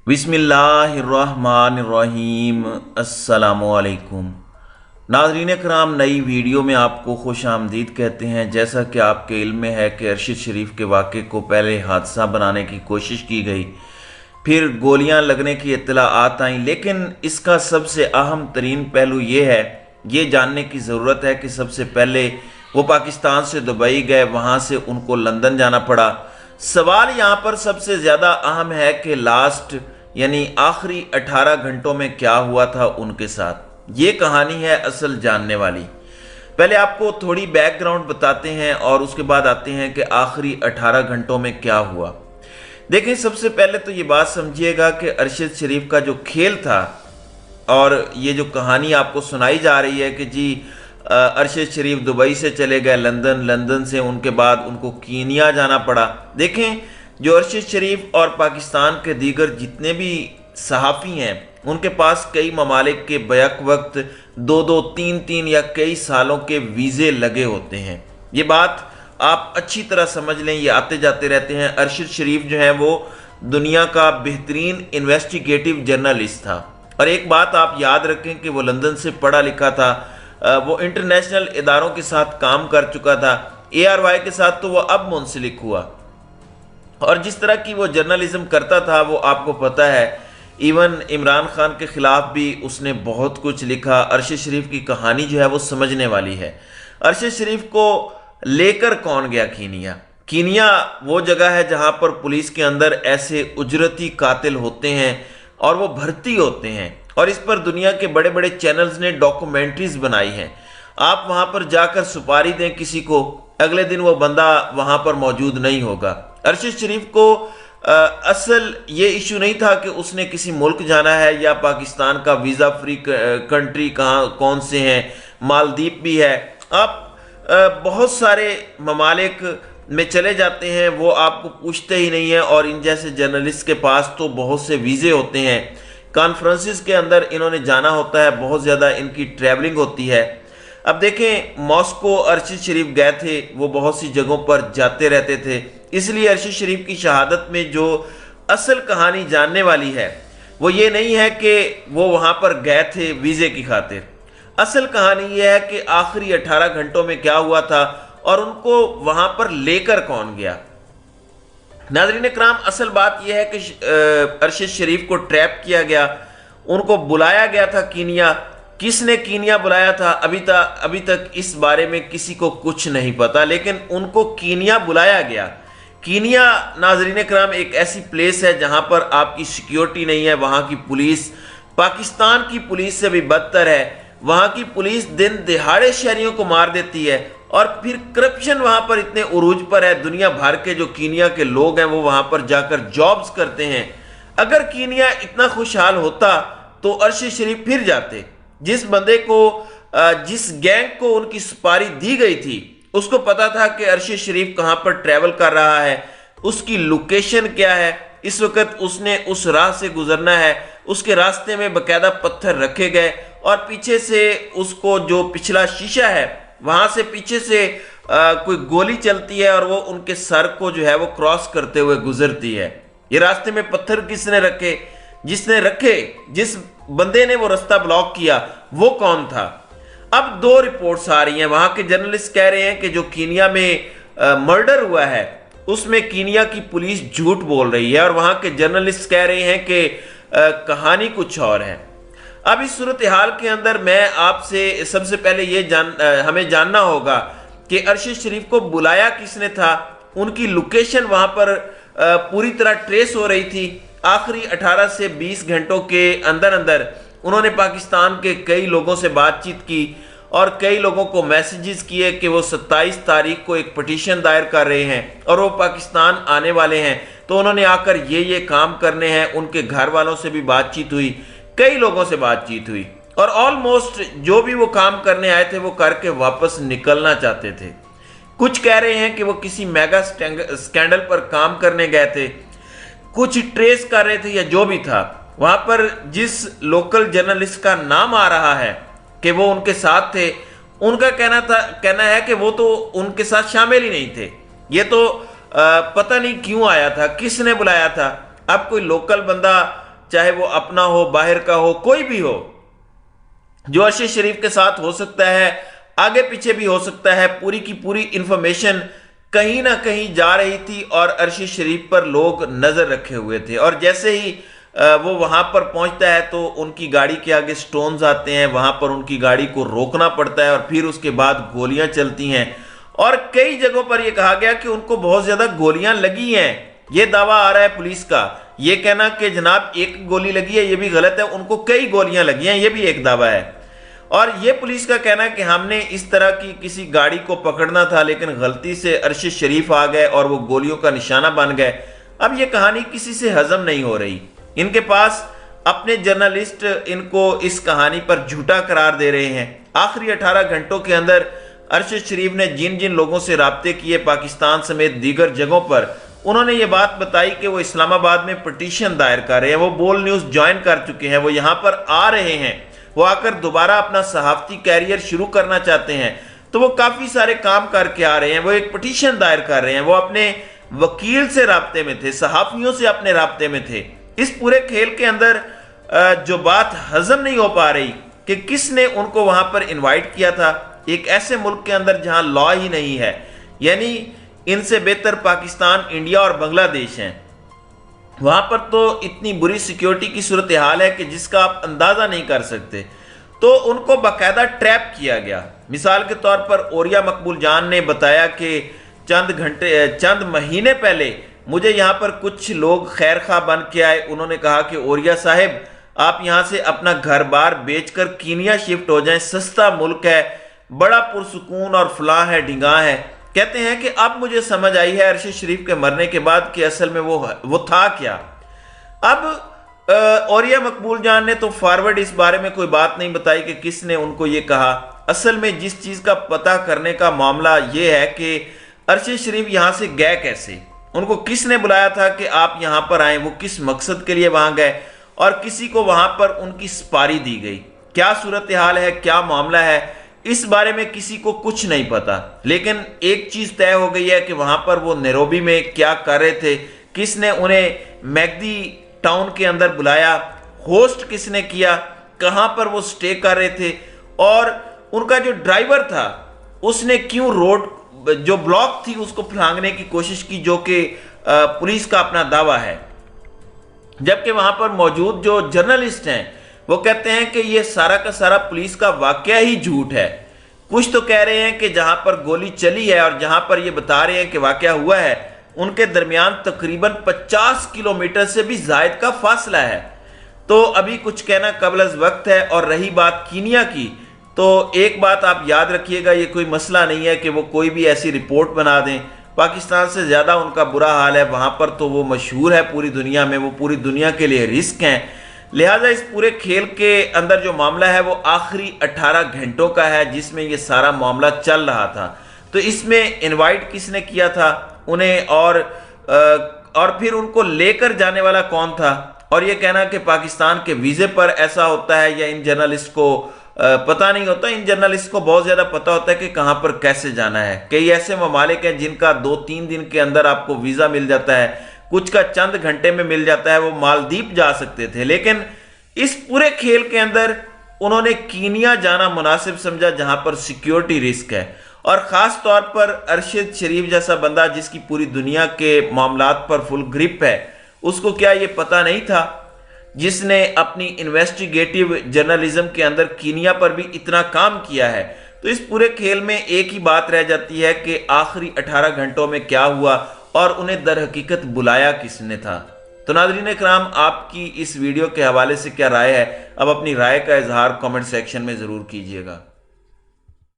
बिस्मिल्लाहिर्रहमानिर्रहीम। अस्सलामुअलैकुम नाज़रीन कराम, नई वीडियो में आपको खुश आमदीद कहते हैं। जैसा कि आपके इल्म में है कि अरशद शरीफ के वाक़े को पहले हादसा बनाने की कोशिश की गई, फिर गोलियां लगने की इत्तलाआत आईं, लेकिन इसका सबसे अहम तरीन पहलू ये है, ये जानने की ज़रूरत है कि सबसे पहले वो पाकिस्तान से दुबई गए, वहाँ से उनको लंदन जाना पड़ा। सवाल यहाँ पर सबसे ज़्यादा अहम है कि लास्ट यानी आखिरी 18 घंटों में क्या हुआ था उनके साथ। ये कहानी है असल जानने वाली। पहले आपको थोड़ी बैकग्राउंड बताते हैं और उसके बाद आते हैं कि आखिरी 18 घंटों में क्या हुआ। देखें, सबसे पहले तो ये बात समझिएगा कि अरशद शरीफ का जो खेल था और ये जो कहानी आपको सुनाई जा रही है कि जी अरशद शरीफ दुबई से चले गए लंदन, लंदन से उनके बाद उनको कीनिया जाना पड़ा। देखें, जो अरशद शरीफ और पाकिस्तान के दीगर जितने भी सहाफ़ी हैं, उनके पास कई ममालिक के बैक वक्त 2-2, 3-3 या कई सालों के वीज़े लगे होते हैं। ये बात आप अच्छी तरह समझ लें, ये आते जाते रहते हैं। अरशद शरीफ जो है वो दुनिया का बेहतरीन इन्वेस्टिगेटिव जर्नलिस्ट था। और एक बात आप याद रखें कि वो लंदन से पढ़ा लिखा था, वो इंटरनेशनल इदारों के साथ काम कर चुका था। ARY के साथ तो वो अब मुंसलिक हुआ, और जिस तरह की वो जर्नलिज्म करता था वो आपको पता है। इवन इमरान खान के खिलाफ भी उसने बहुत कुछ लिखा। अरशद शरीफ की कहानी जो है वो समझने वाली है। अरशद शरीफ को लेकर कौन गया कीनिया? कीनिया वो जगह है जहां पर पुलिस के अंदर ऐसे उजरती कातिल होते हैं और वो भर्ती होते हैं, और इस पर दुनिया के बड़े बड़े चैनल्स ने डॉक्यूमेंट्रीज बनाई हैं। आप वहां पर जाकर सुपारी दें किसी को, अगले दिन वो बंदा वहां पर मौजूद नहीं होगा। अरशद शरीफ को असल ये इशू नहीं था कि उसने किसी मुल्क जाना है या पाकिस्तान का वीज़ा फ्री कंट्री कहाँ कौन से हैं, मालदीव भी है। आप बहुत सारे ममालिक में चले जाते हैं, वो आपको पूछते ही नहीं है, और इन जैसे जर्नलिस्ट के पास तो बहुत से वीज़े होते हैं। कॉन्फ्रेंसिस के अंदर इन्होंने जाना होता है, बहुत ज़्यादा इनकी ट्रैवलिंग होती है। अब देखें, मॉस्को अरशद शरीफ गए थे, वो बहुत सी जगहों पर जाते रहते थे, इसलिए अरशद शरीफ की शहादत में जो असल कहानी जानने वाली है वो ये नहीं है कि वो वहाँ पर गए थे वीज़े की खातिर। असल कहानी ये है कि आखिरी 18 घंटों में क्या हुआ था और उनको वहाँ पर लेकर कौन गया। नाज़रीन कराम, असल बात यह है कि अरशद शरीफ को ट्रैप किया गया, उनको बुलाया गया था कीनिया। किसने कीनिया बुलाया था अभी तक इस बारे में किसी को कुछ नहीं पता, लेकिन उनको कीनिया बुलाया गया। कीनिया नाज़रीन कराम एक ऐसी प्लेस है जहां पर आपकी सिक्योरिटी नहीं है। वहां की पुलिस पाकिस्तान की पुलिस से भी बदतर है। वहां की पुलिस दिन दिहाड़े शहरियों को मार देती है, और फिर करप्शन वहां पर इतने उरूज पर है। दुनिया भर के जो कीनिया के लोग हैं वो वहां पर जाकर जॉब्स करते हैं। अगर कीनिया इतना खुशहाल होता तो अरशद शरीफ फिर जाते। जिस बंदे को जिस गैंग को उनकी सुपारी दी गई थी उसको पता था कि अरशद शरीफ कहां पर ट्रैवल कर रहा है, उसकी लोकेशन क्या है, इस वक्त उसने उस राह से गुजरना है। उसके रास्ते में बकायदा पत्थर रखे गए, और पीछे से उसको जो पिछला शीशा है वहां से पीछे से कोई गोली चलती है और वो उनके सर को जो है वो क्रॉस करते हुए गुजरती है। ये रास्ते में पत्थर किसने रखे? जिस बंदे ने वो रास्ता ब्लॉक किया वो कौन था? अब 2 रिपोर्ट्स आ रही हैं। वहां के जर्नलिस्ट कह रहे हैं कि जो कीनिया में मर्डर हुआ है उसमें कीनिया की पुलिस झूठ बोल रही है, और वहां के जर्नलिस्ट कह रहे हैं कि कहानी कुछ और है। अब इस सूरत हाल के अंदर मैं आपसे सबसे पहले ये हमें जानना होगा कि अरशद शरीफ को बुलाया किसने था। उनकी लोकेशन वहां पर पूरी तरह ट्रेस हो रही थी। आखिरी 18 से 20 घंटों के अंदर अंदर उन्होंने पाकिस्तान के कई लोगों से बातचीत की और कई लोगों को मैसेजेस किए कि वो 27 तारीख को एक पटिशन दायर कर रहे हैं और वो पाकिस्तान आने वाले हैं, तो उन्होंने आकर ये काम करने हैं। उनके घर वालों से भी बातचीत हुई, कई लोगों से बातचीत हुई, और ऑलमोस्ट जो भी वो काम करने आए थे वो करके वापस निकलना चाहते थे। कुछ कह रहे हैं कि वो किसी मेगा स्कैंडल पर काम करने गए थे, कुछ ट्रेस कर रहे थे या जो भी था। वहां पर जिस लोकल जर्नलिस्ट का नाम आ रहा है कि वो उनके साथ थे, उनका कहना है कि वो तो उनके साथ शामिल ही नहीं थे। ये तो पता नहीं क्यों आया था, किसने बुलाया था। अब कोई लोकल बंदा चाहे वो अपना हो, बाहर का हो, कोई भी हो, जो अरशद शरीफ के साथ हो सकता है, आगे पीछे भी हो सकता है, पूरी की पूरी इंफॉर्मेशन कहीं ना कहीं जा रही थी और अरशद शरीफ पर लोग नजर रखे हुए थे। और जैसे ही वो वहां पर पहुंचता है तो उनकी गाड़ी के आगे स्टोन्स आते हैं, वहां पर उनकी गाड़ी को रोकना पड़ता है और फिर उसके बाद गोलियां चलती हैं। और कई जगहों पर यह कहा गया कि उनको बहुत ज्यादा गोलियां लगी हैं। यह दावा आ रहा है पुलिस का, यह कहना कि जनाब एक गोली लगी है, यह भी गलत है, उनको कई गोलियां लगी हैं, यह भी एक दावा है। और यह पुलिस का कहना है कि हमने इस तरह की किसी गाड़ी को पकड़ना था लेकिन गलती से अरशद शरीफ आ गए और वो गोलियों का निशाना बन गए। अब यह कहानी किसी से हजम नहीं हो रही। इनके पास अपने जर्नलिस्ट इनको इस कहानी पर झूठा करार दे रहे हैं। आखिरी 18 घंटों के अंदर अरशद शरीफ ने जिन जिन लोगों से राब्ते किए पाकिस्तान समेत दीगर जगहों पर, उन्होंने ये बात बताई कि वो इस्लामाबाद में पिटीशन दायर कर रहे हैं, वो बोल न्यूज़ ज्वाइन कर चुके हैं, वो यहाँ पर आ रहे हैं, वो आकर दोबारा अपना सहाफ़ती कैरियर शुरू करना चाहते हैं। तो वो काफ़ी सारे काम करके आ रहे हैं, वो एक पिटीशन दायर कर रहे हैं, वो अपने वकील से राब्ते में थे, सहाफ़ियों से अपने राब्ते में थे। इस पूरे खेल के अंदर जो बात हजम नहीं हो पा रही कि किसने उनको वहां पर इनवाइट किया था, एक ऐसे मुल्क के अंदर जहां लॉ ही नहीं है। यानी इनसे बेहतर पाकिस्तान, इंडिया और बांग्लादेश हैं। वहां पर तो इतनी बुरी सिक्योरिटी की सूरत हाल है कि जिसका आप अंदाजा नहीं कर सकते। तो उनको बाकायदा ट्रैप किया गया। मिसाल के तौर पर ओरिया मकबूल जान ने बताया कि चंद महीने पहले मुझे यहाँ पर कुछ लोग खैर खा बन के आए। उन्होंने कहा कि ओरिया साहिब, आप यहाँ से अपना घर बार बेचकर कीनिया शिफ्ट हो जाएं, सस्ता मुल्क है, बड़ा पुरसुकून और फलां है, ढिंगा है। कहते हैं कि अब मुझे समझ आई है अरशद शरीफ के मरने के बाद कि असल में वो था क्या। अब ओरिया मकबूल जान ने तो फॉरवर्ड इस बारे में कोई बात नहीं बताई कि किसने उनको ये कहा। असल में जिस चीज़ का पता करने का मामला ये है कि अरशद शरीफ यहाँ से गए कैसे, उनको किसने बुलाया था कि आप यहाँ पर आए, वो किस मकसद के लिए वहाँ गए और किसी को वहाँ पर उनकी सपारी दी गई। क्या सूरत हाल है, क्या मामला है, इस बारे में किसी को कुछ नहीं पता। लेकिन एक चीज़ तय हो गई है कि वहाँ पर वो नैरोबी में क्या कर रहे थे, किसने उन्हें मैगदी टाउन के अंदर बुलाया, होस्ट किसने किया, कहाँ पर वो स्टे कर रहे थे, और उनका जो ड्राइवर था उसने क्यों रोड जो ब्लॉक थी उसको फलांगने की कोशिश की, जो कि पुलिस का अपना दावा है। जबकि वहां पर मौजूद जो जर्नलिस्ट हैं वो कहते हैं कि ये सारा का सारा पुलिस का वाकया ही झूठ है। कुछ तो कह रहे हैं कि जहां पर गोली चली है और जहां पर ये बता रहे हैं कि वाकया हुआ है, उनके दरमियान तकरीबन 50 किलोमीटर से भी ज्यादा का फासला है। तो अभी कुछ कहना कबल अज़ वक्त है। और रही बात कीनिया की, तो एक बात आप याद रखिएगा, ये कोई मसला नहीं है कि वो कोई भी ऐसी रिपोर्ट बना दें। पाकिस्तान से ज़्यादा उनका बुरा हाल है वहाँ पर, तो वो मशहूर है पूरी दुनिया में, वो पूरी दुनिया के लिए रिस्क हैं। लिहाजा इस पूरे खेल के अंदर जो मामला है वो आखिरी 18 घंटों का है जिसमें ये सारा मामला चल रहा था। तो इसमें इनवाइट किसने किया था उन्हें, और फिर उनको लेकर जाने वाला कौन था, और ये कहना कि पाकिस्तान के वीज़े पर ऐसा होता है या इन जर्नलिस्ट को पता नहीं होता। इन जर्नलिस्ट को बहुत ज़्यादा पता होता है कि कहाँ पर कैसे जाना है। कई ऐसे ममालिक हैं जिनका 2-3 दिन के अंदर आपको वीज़ा मिल जाता है, कुछ का चंद घंटे में मिल जाता है। वो मालदीव जा सकते थे, लेकिन इस पूरे खेल के अंदर उन्होंने कीनिया जाना मुनासिब समझा जहां पर सिक्योरिटी रिस्क है। और ख़ास तौर पर अरशद शरीफ जैसा बंदा जिसकी पूरी दुनिया के मामलात पर फुल ग्रिप है, उसको क्या ये पता नहीं था, जिसने अपनी इन्वेस्टिगेटिव जर्नलिज्म के अंदर कीनिया पर भी इतना काम किया है। तो इस पूरे खेल में एक ही बात रह जाती है कि आखिरी 18 घंटों में क्या हुआ और उन्हें दर हकीकत बुलाया किसने था। तो नाज़रीन इकराम, आपकी इस वीडियो के हवाले से क्या राय है? अब अपनी राय का इजहार कमेंट सेक्शन में ज़रूर कीजिएगा।